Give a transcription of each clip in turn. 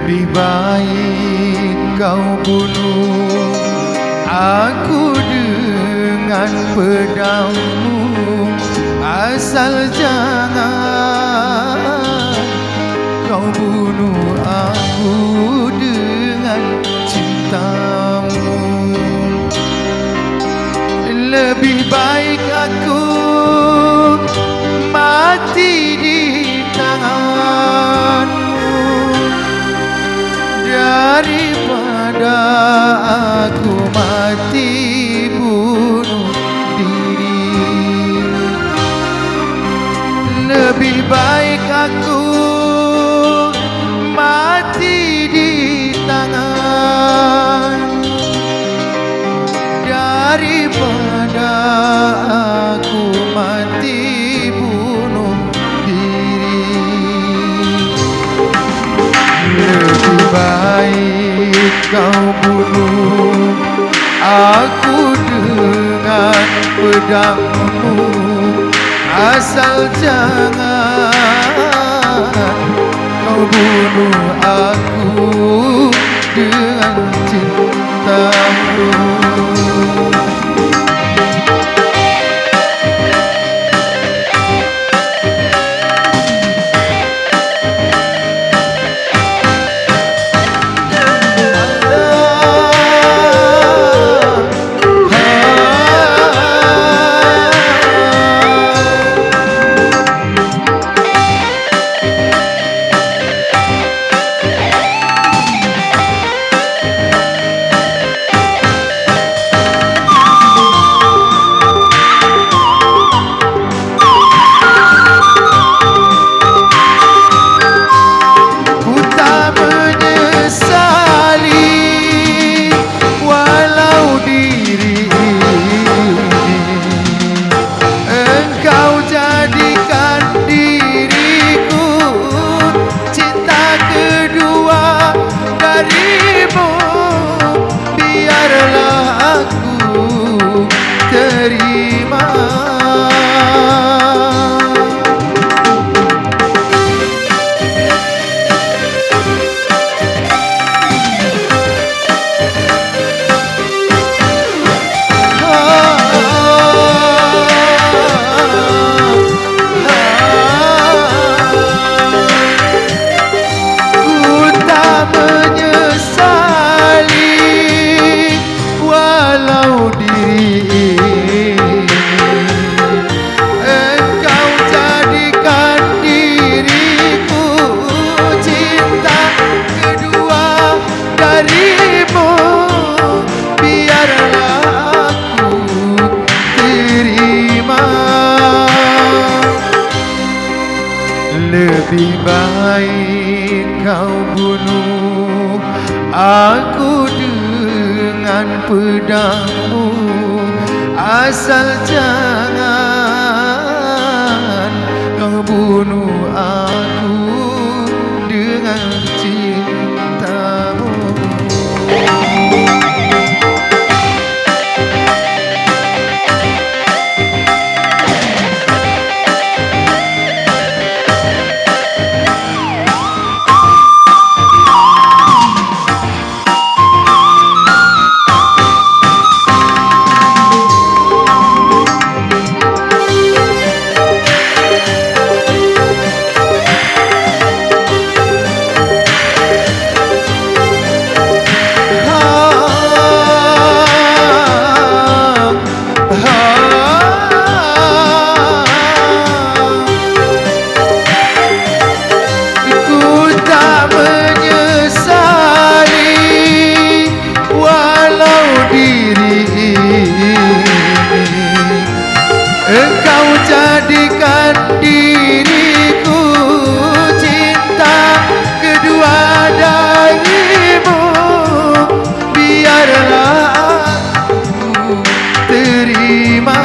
Lebih baik kau bunuh aku dengan pedangmu, asal jangan kau bunuh aku dengan cintamu. Lebih baik aku mati di tanganmu daripada aku mati bunuh diri. Lebih baik aku mati di tanganmu daripada aku mati bunuh diri. Lebih baik kau bunuh aku dengan pedangmu, asal jangan kau bunuh aku dengan cintamu. Lebih baik kau bunuh aku dengan pedangmu, asal jangan kau bunuh aku dengan cintamu. Engkau jadikan diriku cinta kedua darimu, biarlah aku terima.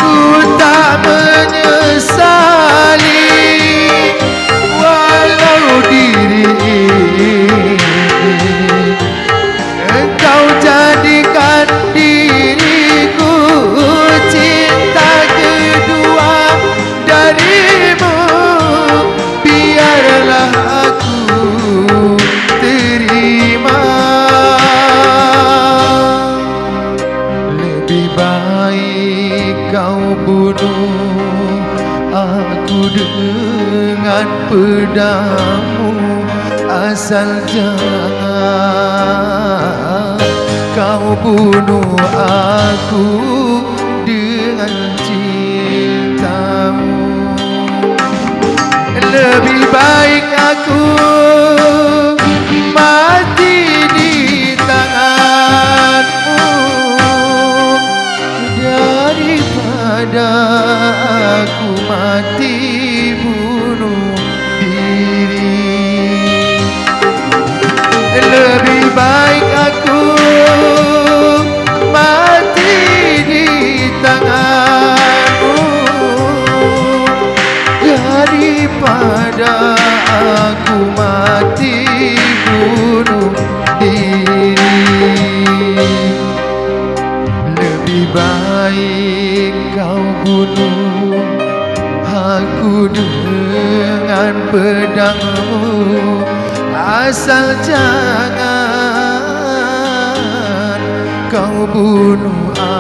Ku tak pedangmu, asal jangan kau bunuh aku dengan cintamu. Lebih baik aku mati di tanganmu daripada aku mati bunuh diri. Lebih baik aku mati di tanganmu daripada aku mati bunuh diri. Lebih baik kau bunuh aku dengan pedangmu, asal jangan kau bunuh aku